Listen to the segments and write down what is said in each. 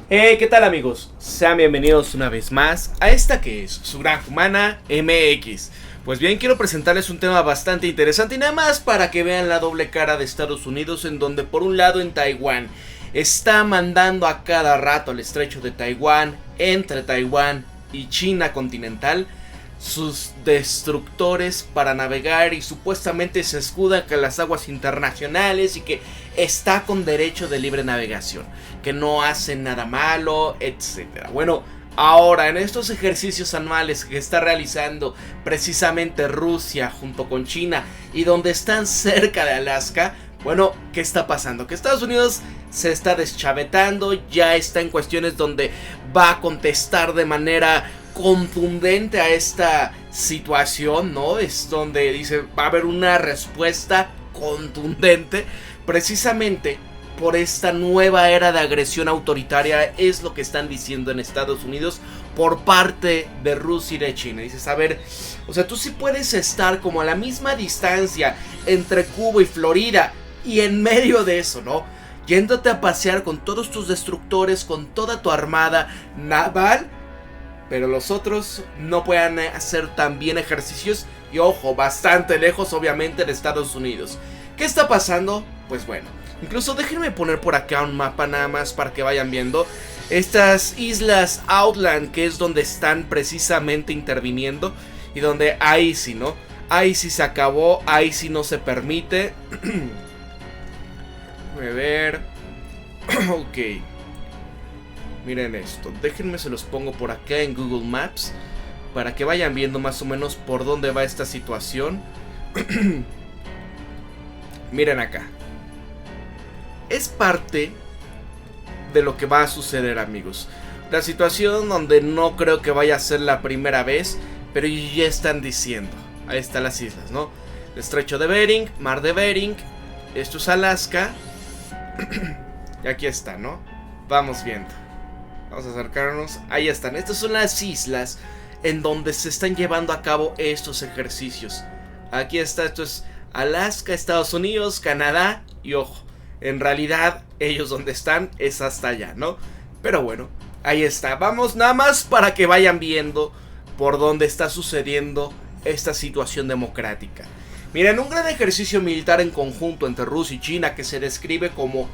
Hey, ¿qué tal amigos? Sean bienvenidos una vez más a esta que es su Granja Humana MX. Pues bien, quiero presentarles un tema bastante interesante y nada más para que vean la doble cara de Estados Unidos, en donde por un lado en Taiwán está mandando a cada rato al estrecho de Taiwán, entre Taiwán y China continental, sus destructores para navegar y supuestamente se escuda que las aguas internacionales y que está con derecho de libre navegación, que no hacen nada malo, etcétera. Bueno, ahora en estos ejercicios anuales que está realizando precisamente Rusia junto con China y donde están cerca de Alaska, bueno, ¿qué está pasando? Que Estados Unidos se está deschavetando, ya está en cuestiones donde va a contestar de manera contundente a esta situación, ¿no? Es donde dice va a haber una respuesta contundente precisamente por esta nueva era de agresión autoritaria, es lo que están diciendo en Estados Unidos por parte de Rusia y de China. Dices, a ver, o sea, tú sí puedes estar como a la misma distancia entre Cuba y Florida y en medio de eso, ¿no? Yéndote a pasear con todos tus destructores, con toda tu armada naval, pero los otros no puedan hacer también ejercicios y ojo, bastante lejos obviamente de Estados Unidos. ¿Qué está pasando? Pues bueno, incluso déjenme poner por acá un mapa nada más para que vayan viendo estas islas Outland, que es donde están precisamente interviniendo y donde ahí sí, ¿no? Ahí sí se acabó, ahí sí no se permite. A ver. Ok. Miren esto, déjenme se los pongo por acá en Google Maps para que vayan viendo más o menos por dónde va esta situación. Miren acá. Es parte de lo que va a suceder, amigos. La situación donde no creo que vaya a ser la primera vez, pero ya están diciendo. Ahí están las islas, ¿no? El estrecho de Bering, mar de Bering. Esto es Alaska. Y aquí está, ¿no? Vamos viendo. Vamos a acercarnos. Ahí están. Estas son las islas en donde se están llevando a cabo estos ejercicios. Aquí está. Esto es Alaska, Estados Unidos, Canadá. Y ojo, en realidad ellos donde están es hasta allá, ¿no? Pero bueno, ahí está. Vamos nada más para que vayan viendo por dónde está sucediendo esta situación democrática. Miren, un gran ejercicio militar en conjunto entre Rusia y China que se describe como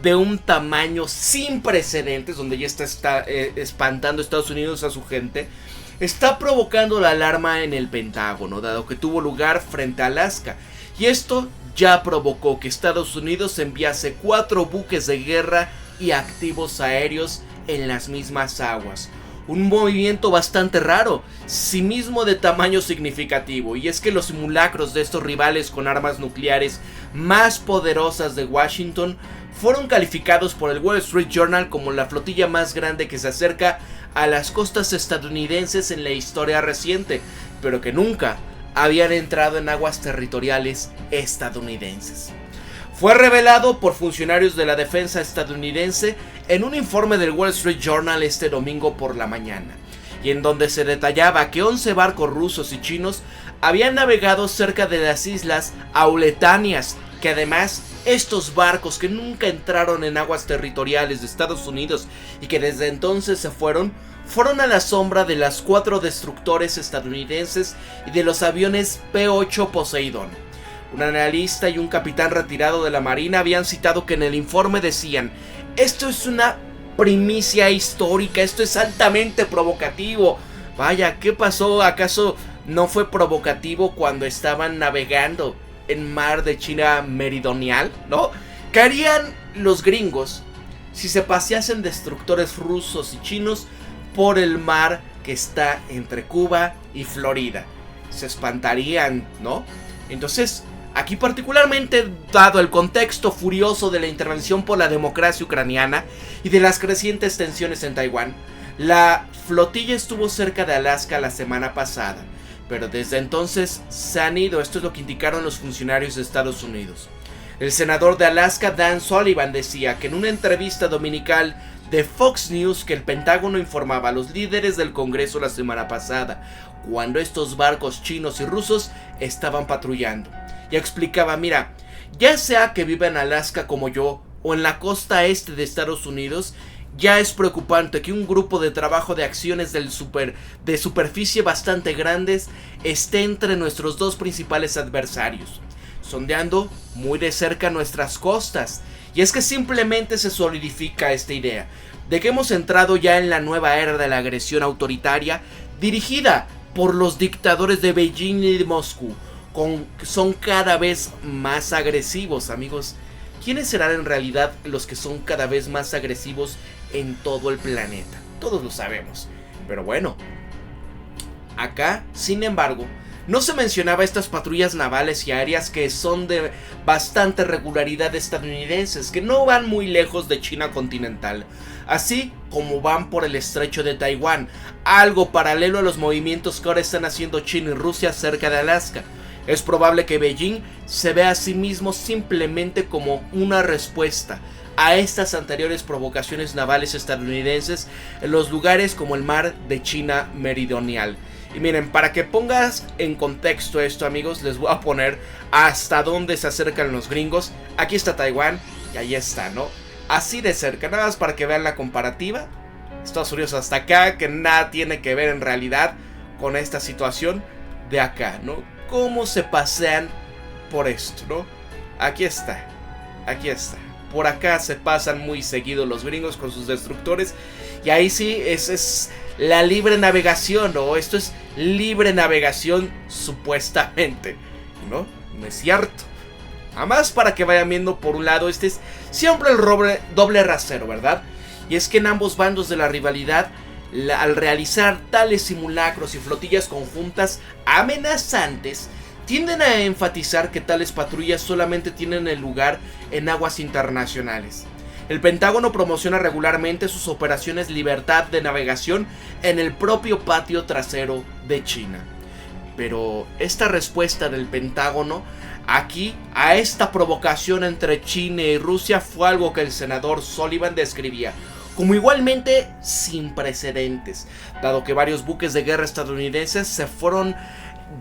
de un tamaño sin precedentes, donde ya está espantando Estados Unidos a su gente, está provocando la alarma en el Pentágono, dado que tuvo lugar frente a Alaska. Y esto ya provocó que Estados Unidos enviase 4 buques de guerra y activos aéreos en las mismas aguas. Un movimiento bastante raro, sí mismo de tamaño significativo, y es que los simulacros de estos rivales con armas nucleares más poderosas de Washington fueron calificados por el Wall Street Journal como la flotilla más grande que se acerca a las costas estadounidenses en la historia reciente, pero que nunca habían entrado en aguas territoriales estadounidenses. Fue revelado por funcionarios de la defensa estadounidense en un informe del Wall Street Journal este domingo por la mañana, y en donde se detallaba que 11 barcos rusos y chinos habían navegado cerca de las islas Aleutianas, que además estos barcos que nunca entraron en aguas territoriales de Estados Unidos y que desde entonces se fueron a la sombra de las 4 destructores estadounidenses y de los aviones P-8 Poseidón. Un analista y un capitán retirado de la Marina habían citado que en el informe decían: esto es una primicia histórica, esto es altamente provocativo. Vaya, ¿qué pasó? ¿Acaso no fue provocativo cuando estaban navegando en mar de China meridional? ¿No? ¿Qué harían los gringos si se paseasen destructores rusos y chinos por el mar que está entre Cuba y Florida? Se espantarían, ¿no? Entonces, aquí particularmente, dado el contexto furioso de la intervención por la democracia ucraniana y de las crecientes tensiones en Taiwán, la flotilla estuvo cerca de Alaska la semana pasada, pero desde entonces se han ido. Esto es lo que indicaron los funcionarios de Estados Unidos. El senador de Alaska, Dan Sullivan, decía que en una entrevista dominical de Fox News que el Pentágono informaba a los líderes del Congreso la semana pasada, cuando estos barcos chinos y rusos estaban patrullando. Y explicaba: mira, ya sea que viva en Alaska como yo o en la costa este de Estados Unidos, Ya es preocupante que un grupo de trabajo de acciones de superficie bastante grandes esté entre nuestros dos principales adversarios, sondeando muy de cerca nuestras costas. Y es que simplemente se solidifica esta idea de que hemos entrado ya en la nueva era de la agresión autoritaria dirigida por los dictadores de Beijing y de Moscú. Son cada vez más agresivos, amigos. ¿Quiénes serán en realidad los que son cada vez más agresivos en todo el planeta? Todos lo sabemos. Pero bueno, acá, sin embargo, no se mencionaba estas patrullas navales y aéreas que son de bastante regularidad estadounidenses, que no van muy lejos de China continental, así como van por el estrecho de Taiwán, algo paralelo a los movimientos que ahora están haciendo China y Rusia cerca de Alaska. Es probable que Beijing se vea a sí mismo simplemente como una respuesta a estas anteriores provocaciones navales estadounidenses en los lugares como el mar de China Meridional. Y miren, para que pongas en contexto esto, amigos, les voy a poner hasta dónde se acercan los gringos. Aquí está Taiwán y ahí está, ¿no? Así de cerca, nada más para que vean la comparativa. Estados Unidos hasta acá, que nada tiene que ver en realidad con esta situación de acá, ¿no? Cómo se pasean por esto, ¿no? Aquí está, aquí está. Por acá se pasan muy seguido los gringos con sus destructores. Y ahí sí, es la libre navegación, ¿no? Esto es libre navegación supuestamente, ¿no? No es cierto. Además, para que vayan viendo, por un lado, este es siempre el doble rasero, ¿verdad? Y es que en ambos bandos de la rivalidad, al realizar tales simulacros y flotillas conjuntas amenazantes, tienden a enfatizar que tales patrullas solamente tienen el lugar en aguas internacionales. El Pentágono promociona regularmente sus operaciones libertad de navegación en el propio patio trasero de China. Pero esta respuesta del Pentágono aquí a esta provocación entre China y Rusia fue algo que el senador Sullivan describía como igualmente sin precedentes, dado que varios buques de guerra estadounidenses se fueron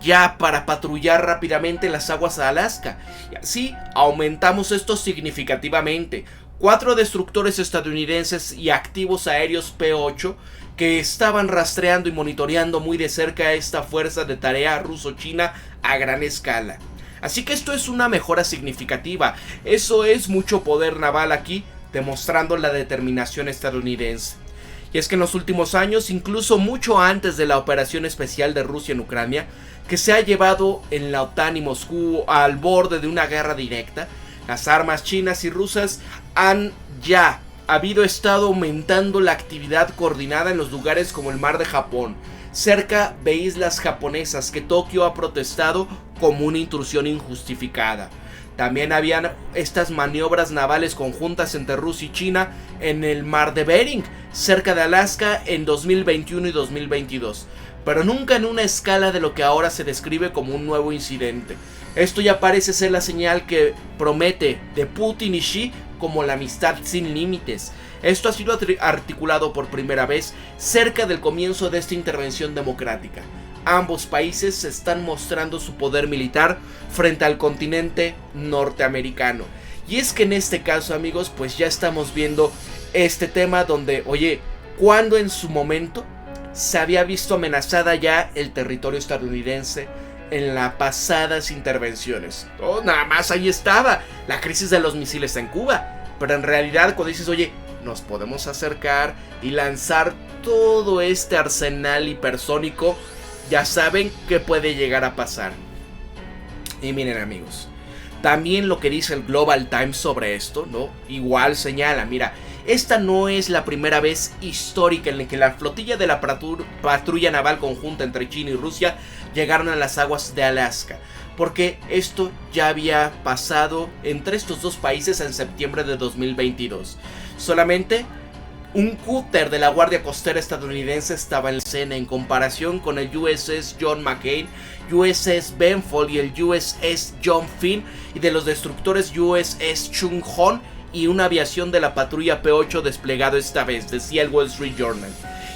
ya para patrullar rápidamente las aguas de Alaska. Y así aumentamos esto significativamente. 4 destructores estadounidenses y activos aéreos P-8 que estaban rastreando y monitoreando muy de cerca esta fuerza de tarea ruso-china a gran escala. Así que esto es una mejora significativa. Eso es mucho poder naval aquí, demostrando la determinación estadounidense. Y es que en los últimos años, incluso mucho antes de la operación especial de Rusia en Ucrania, que se ha llevado en la OTAN y Moscú al borde de una guerra directa, las armas chinas y rusas han ya estado aumentando la actividad coordinada en los lugares como el mar de Japón, cerca de islas japonesas que Tokio ha protestado como una intrusión injustificada. También habían estas maniobras navales conjuntas entre Rusia y China en el mar de Bering, cerca de Alaska, en 2021 y 2022, pero nunca en una escala de lo que ahora se describe como un nuevo incidente. Esto ya parece ser la señal que promete de Putin y Xi como la amistad sin límites. Esto ha sido articulado por primera vez cerca del comienzo de esta intervención democrática. Ambos países están mostrando su poder militar frente al continente norteamericano. Y es que en este caso, amigos, pues ya estamos viendo este tema donde, oye, cuando en su momento se había visto amenazada ya el territorio estadounidense en las pasadas intervenciones. Oh, nada más ahí estaba la crisis de los misiles en Cuba. Pero en realidad cuando dices, oye, nos podemos acercar y lanzar todo este arsenal hipersónico, ya saben qué puede llegar a pasar. Y miren, amigos, también lo que dice el Global Times sobre esto, ¿no? Igual señala, mira, esta no es la primera vez histórica en la que la flotilla de la patrulla naval conjunta entre China y Rusia llegaron a las aguas de Alaska, porque esto ya había pasado entre estos dos países en septiembre de 2022. Solamente un cúter de la Guardia Costera estadounidense estaba en la escena en comparación con el USS John McCain, USS Benfold y el USS John Finn, y de los destructores USS Chung Hon y una aviación de la patrulla P-8 desplegado esta vez, decía el Wall Street Journal.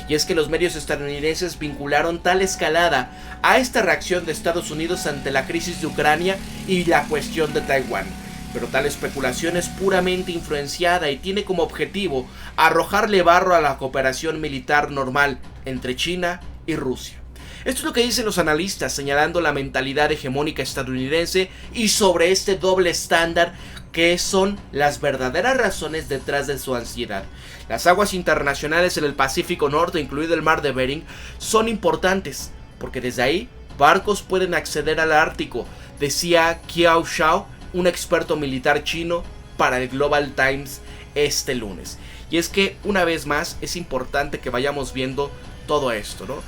Y es que los medios estadounidenses vincularon tal escalada a esta reacción de Estados Unidos ante la crisis de Ucrania y la cuestión de Taiwán. pero tal especulación es puramente influenciada y tiene como objetivo arrojarle barro a la cooperación militar normal entre China y Rusia. Esto es lo que dicen los analistas, señalando la mentalidad hegemónica estadounidense y sobre este doble estándar que son las verdaderas razones detrás de su ansiedad. Las aguas internacionales en el Pacífico Norte, incluido el mar de Bering, son importantes, porque desde ahí barcos pueden acceder al Ártico, decía Qiao Xiao, un experto militar chino, para el Global Times este lunes. Y es que una vez más es importante que vayamos viendo todo esto, ¿no?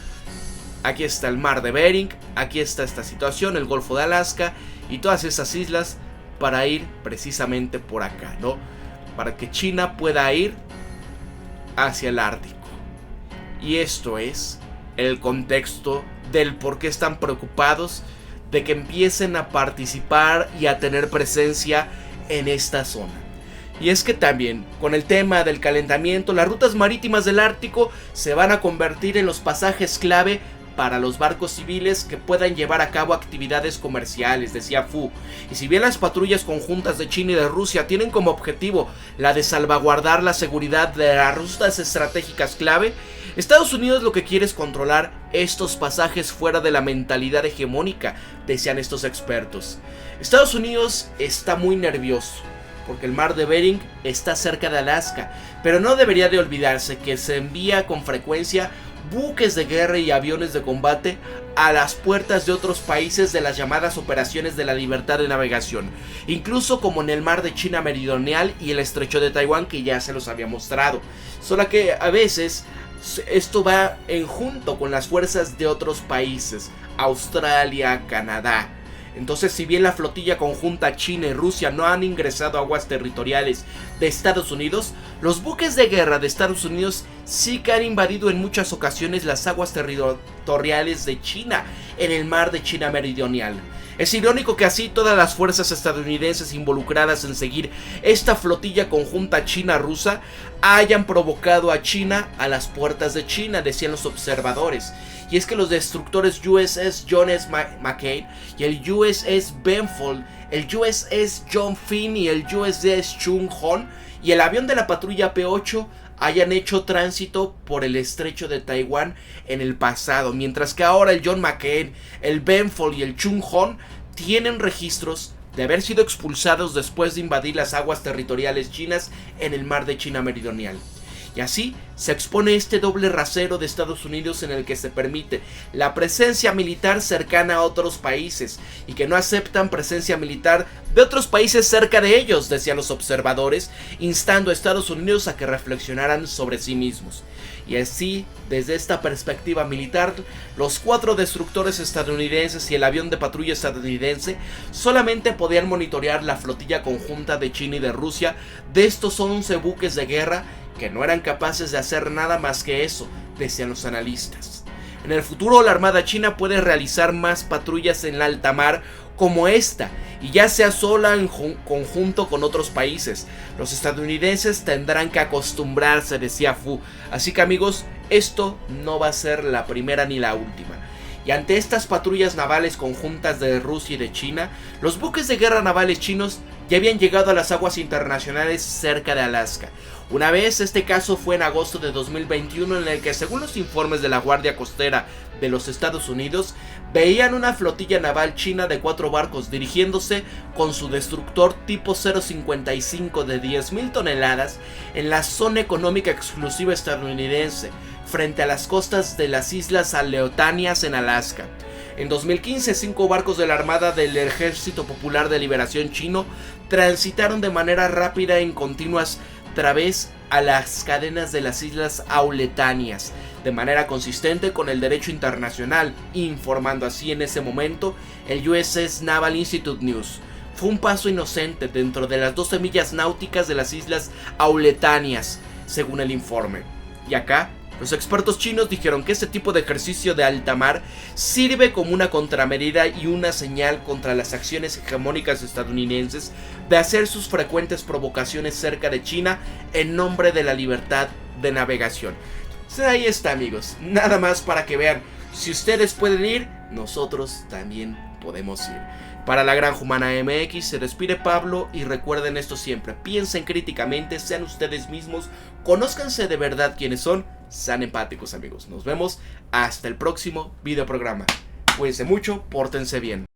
Aquí está el mar de Bering, aquí está esta situación, el Golfo de Alaska y todas esas islas para ir precisamente por acá, ¿no? Para que China pueda ir hacia el Ártico. Y esto es el contexto del por qué están preocupados de que empiecen a participar y a tener presencia en esta zona. Y es que también, con el tema del calentamiento, las rutas marítimas del Ártico se van a convertir en los pasajes clave para los barcos civiles que puedan llevar a cabo actividades comerciales, decía Fu. Y si bien las patrullas conjuntas de China y de Rusia tienen como objetivo la de salvaguardar la seguridad de las rutas estratégicas clave, Estados Unidos lo que quiere es controlar estos pasajes fuera de la mentalidad hegemónica, decían estos expertos. Estados Unidos está muy nervioso, porque el mar de Bering está cerca de Alaska, pero no debería de olvidarse que se envía con frecuencia buques de guerra y aviones de combate a las puertas de otros países de las llamadas operaciones de la libertad de navegación, incluso como en el mar de China Meridional y el estrecho de Taiwán, que ya se los había mostrado. Solo que a veces esto va en junto con las fuerzas de otros países, Australia, Canadá. Entonces, si bien la flotilla conjunta China y Rusia no han ingresado a aguas territoriales de Estados Unidos, los buques de guerra de Estados Unidos sí que han invadido en muchas ocasiones las aguas territoriales de China en el mar de China Meridional. Es irónico que así todas las fuerzas estadounidenses involucradas en seguir esta flotilla conjunta china-rusa hayan provocado a China a las puertas de China, decían los observadores. Y es que los destructores USS John S. McCain y el USS Benfold, el USS John Finn y el USS Chung Hon y el avión de la patrulla P-8 hayan hecho tránsito por el estrecho de Taiwán en el pasado, mientras que ahora el John McCain, el Benfold y el Chung Hon tienen registros de haber sido expulsados después de invadir las aguas territoriales chinas en el mar de China Meridional. Y así se expone este doble rasero de Estados Unidos en el que se permite la presencia militar cercana a otros países y que no aceptan presencia militar de otros países cerca de ellos, decían los observadores, instando a Estados Unidos a que reflexionaran sobre sí mismos. Y así, desde esta perspectiva militar, los 4 destructores estadounidenses y el avión de patrulla estadounidense solamente podían monitorear la flotilla conjunta de China y de Rusia de estos 11 buques de guerra que no eran capaces de hacer nada más que eso, decían los analistas. En el futuro la Armada China puede realizar más patrullas en la alta mar como esta, y ya sea sola en conjunto con otros países. Los estadounidenses tendrán que acostumbrarse, decía Fu. Así que amigos, esto no va a ser la primera ni la última. Y ante estas patrullas navales conjuntas de Rusia y de China, los buques de guerra navales chinos ya habían llegado a las aguas internacionales cerca de Alaska. Una vez, este caso fue en agosto de 2021, en el que, según los informes de la Guardia Costera de los Estados Unidos, veían una flotilla naval china de 4 barcos dirigiéndose con su destructor tipo 055 de 10.000 toneladas en la zona económica exclusiva estadounidense, frente a las costas de las islas Aleutianas en Alaska. En 2015, 5 barcos de la Armada del Ejército Popular de Liberación Chino transitaron de manera rápida en continuas través a las cadenas de las islas Aleutianas, de manera consistente con el derecho internacional, informando así en ese momento el USS Naval Institute News. Fue un paso inocente dentro de las 12 millas náuticas de las islas Aleutianas, según el informe. Y acá, los expertos chinos dijeron que este tipo de ejercicio de alta mar sirve como una contramedida y una señal contra las acciones hegemónicas estadounidenses de hacer sus frecuentes provocaciones cerca de China en nombre de la libertad de navegación. Entonces ahí está, amigos, nada más para que vean, si ustedes pueden ir, nosotros también podemos ir. Para la Granja Humana MX se despide Pablo y recuerden esto siempre, piensen críticamente, sean ustedes mismos, conózcanse de verdad quiénes son, sean empáticos amigos. Nos vemos hasta el próximo videoprograma. Cuídense mucho, pórtense bien.